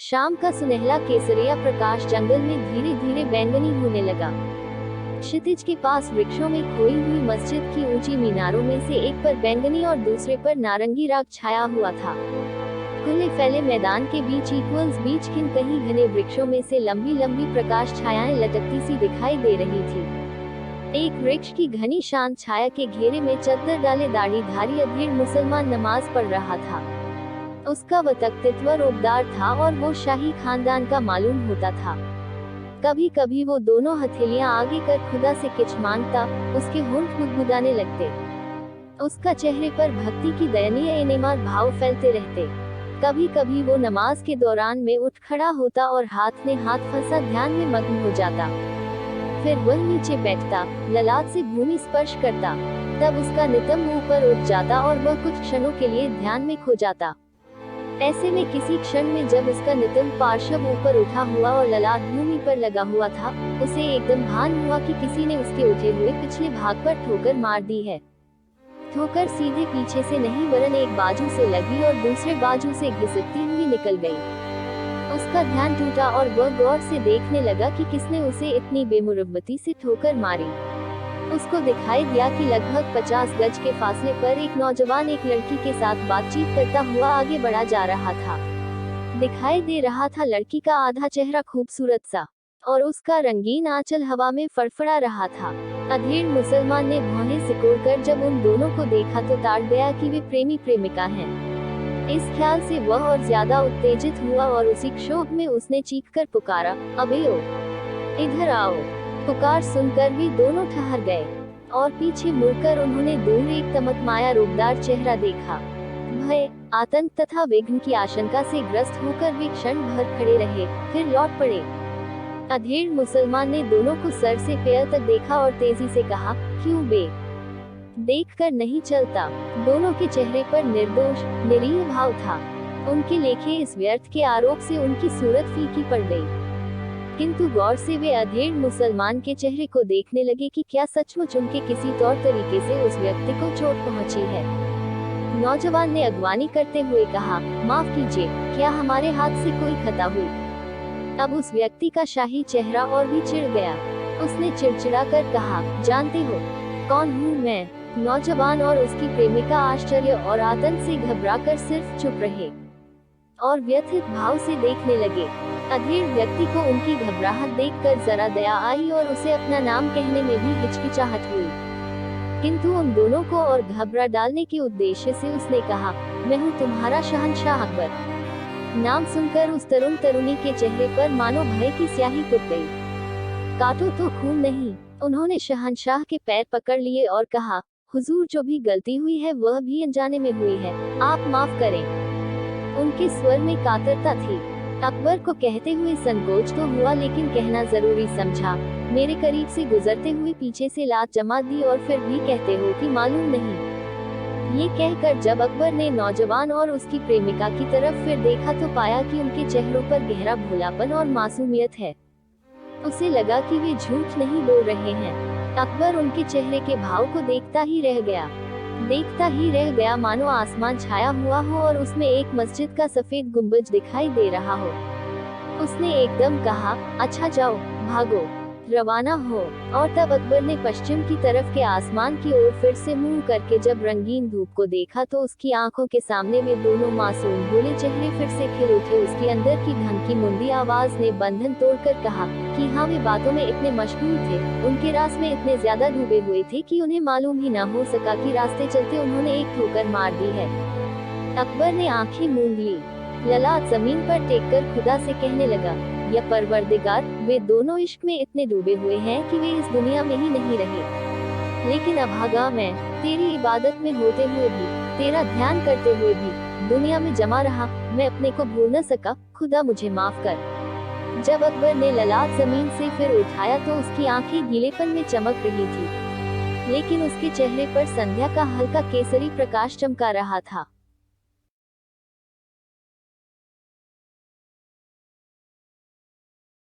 शाम का सुनहला केसरिया प्रकाश जंगल में धीरे धीरे बैंगनी होने लगा। क्षितिज के पास वृक्षों में खोई हुई मस्जिद की ऊंची मीनारों में से एक पर बैंगनी और दूसरे पर नारंगी राग छाया हुआ था। खुले फैले मैदान के बीच कहीं घने वृक्षों में से लंबी लंबी प्रकाश छायाएं लटकती सी दिखाई दे रही थी। एक वृक्ष की घनी शांत छाया के घेरे में चद्दर डाले दाढ़ीधारी अधेड़ मुसलमान नमाज पढ़ रहा था। उसका व्यक्तित्व रोबदार था और वो शाही खानदान का मालूम होता था। कभी कभी वो दोनों हथेलियां आगे कर खुदा से कुछ मांगता, उसके होंठ गुदगुदाने लगते। उसका चेहरे पर भक्ति की दयनीय एनेमार भाव फैलते रहते। कभी कभी वो नमाज के दौरान में उठ खड़ा होता और हाथ में हाथ फंसा ध्यान में मग्न हो जाता। फिर वह नीचे बैठता, ललाट से भूमि स्पर्श करता, तब उसका नितंब ऊपर उठ जाता और वह कुछ क्षणों के लिए ध्यान में खो जाता। ऐसे में किसी क्षण में जब उसका नितंब पार्श्व ऊपर उठा हुआ और ललाट भूमि पर लगा हुआ था, उसे एकदम भान हुआ कि किसी ने उसके उठे हुए पिछले भाग पर ठोकर मार दी है। ठोकर सीधे पीछे से नहीं वरन एक बाजू से लगी और दूसरे बाजू से घिसकती हुई निकल गई। उसका ध्यान टूटा और वह गौर से देखने लगा कि किसने उसे इतनी बेमुरब्बती से ठोकर मारी। उसको दिखाई दिया कि लगभग 50 गज के फासले पर एक नौजवान एक लड़की के साथ बातचीत करता हुआ आगे बढ़ा जा रहा था। दिखाई दे रहा था लड़की का आधा चेहरा खूबसूरत सा, और उसका रंगीन आंचल हवा में फड़फड़ा रहा था। अधेड़ मुसलमान ने भौहें सिकोड़कर जब उन दोनों को देखा तो ताड़ गया कि वे प्रेमी प्रेमिका हैं। इस ख्याल से वह और ज्यादा उत्तेजित हुआ और उसी क्षोभ में उसने चीखकर पुकारा, अबे ओ, इधर आओ। पुकार सुनकर भी दोनों ठहर गए और पीछे मुड़कर उन्होंने दूर एक तमतमाया रूपदार चेहरा देखा। भय, आतंक तथा विघ्न की आशंका से ग्रस्त होकर वे क्षण भर खड़े रहे, फिर लौट पड़े। अधेड़ मुसलमान ने दोनों को सर से पैर तक देखा और तेजी से कहा, क्यों बे? देखकर नहीं चलता। दोनों के चेहरे पर निर्दोष निरीह भाव था। उनके लेखे इस व्यर्थ के आरोप से उनकी सूरत फीकी पड़ गई। किंतु गौर से वे अधेड़ मुसलमान के चेहरे को देखने लगे कि क्या सचमुच उनके किसी तौर तरीके से उस व्यक्ति को चोट पहुंची है। नौजवान ने अगवानी करते हुए कहा, माफ कीजिए, क्या हमारे हाथ से कोई खता हुई? अब उस व्यक्ति का शाही चेहरा और भी चिढ़ गया। उसने चिड़चिड़ा कर कहा, जानते हो कौन हूँ मैं? नौजवान और उसकी प्रेमिका आश्चर्य और आतंक से घबराकर सिर्फ चुप रहे और व्यथित भाव से देखने लगे। अधेड़ व्यक्ति को उनकी घबराहट देखकर जरा दया आई और उसे अपना नाम कहने में भी हिचकिचाहट हुई, किंतु उन दोनों को और घबरा डालने के उद्देश्य से उसने कहा, मैं हूँ तुम्हारा शहंशाह अकबर। नाम सुनकर उस तरुण तरुणी के चेहरे पर मानो भय की स्याही कुट गई। काटो तो खून नहीं। उन्होंने शहंशाह के पैर पकड़ लिए और कहा, हुजूर, जो भी गलती हुई है वह भी अनजाने में हुई है, आप माफ करें। उनके स्वर में कातरता थी। अकबर को कहते हुए संकोच तो हुआ, लेकिन कहना जरूरी समझा, मेरे करीब से गुजरते हुए पीछे से लात जमा दी और फिर भी कहते हो कि मालूम नहीं। ये कहकर जब अकबर ने नौजवान और उसकी प्रेमिका की तरफ फिर देखा तो पाया कि उनके चेहरों पर गहरा भोलापन और मासूमियत है। उसे लगा कि वे झूठ नहीं बोल रहे हैं। अकबर उनके चेहरे के भाव को देखता ही रह गया, मानो आसमान छाया हुआ हो और उसमें एक मस्जिद का सफेद गुंबज दिखाई दे रहा हो। उसने एकदम कहा, अच्छा जाओ, भागो, रवाना हो। और तब अकबर ने पश्चिम की तरफ के आसमान की ओर फिर से मुंह करके जब रंगीन धूप को देखा तो उसकी आंखों के सामने वे दोनों मासूम भोले चेहरे फिर से खिल उठे। उसकी अंदर की धमकी मुंदी आवाज ने बंधन तोड़कर कहा कि हाँ, वे बातों में इतने मशगूल थे, उनके रास में इतने ज्यादा डूबे हुए थे कि उन्हें मालूम ही न हो सका कि रास्ते चलते उन्होंने एक ठोकर मार दी है। अकबर ने आंखें मूंद ली, ललाट जमीन पर टेक कर खुदा से कहने लगा, या परवरदिगार, वे दोनों इश्क में इतने डूबे हुए हैं कि वे इस दुनिया में ही नहीं रहे। लेकिन अभागा मैं, तेरी इबादत में होते हुए भी, तेरा ध्यान करते हुए भी दुनिया में जमा रहा, मैं अपने को भूल न सका, खुदा मुझे माफ कर। जब अकबर ने ललाट जमीन से फिर उठाया तो उसकी आंखें गीलेपन में चमक रही थी, लेकिन उसके चेहरे पर संध्या का हल्का केसरी प्रकाश चमका रहा था।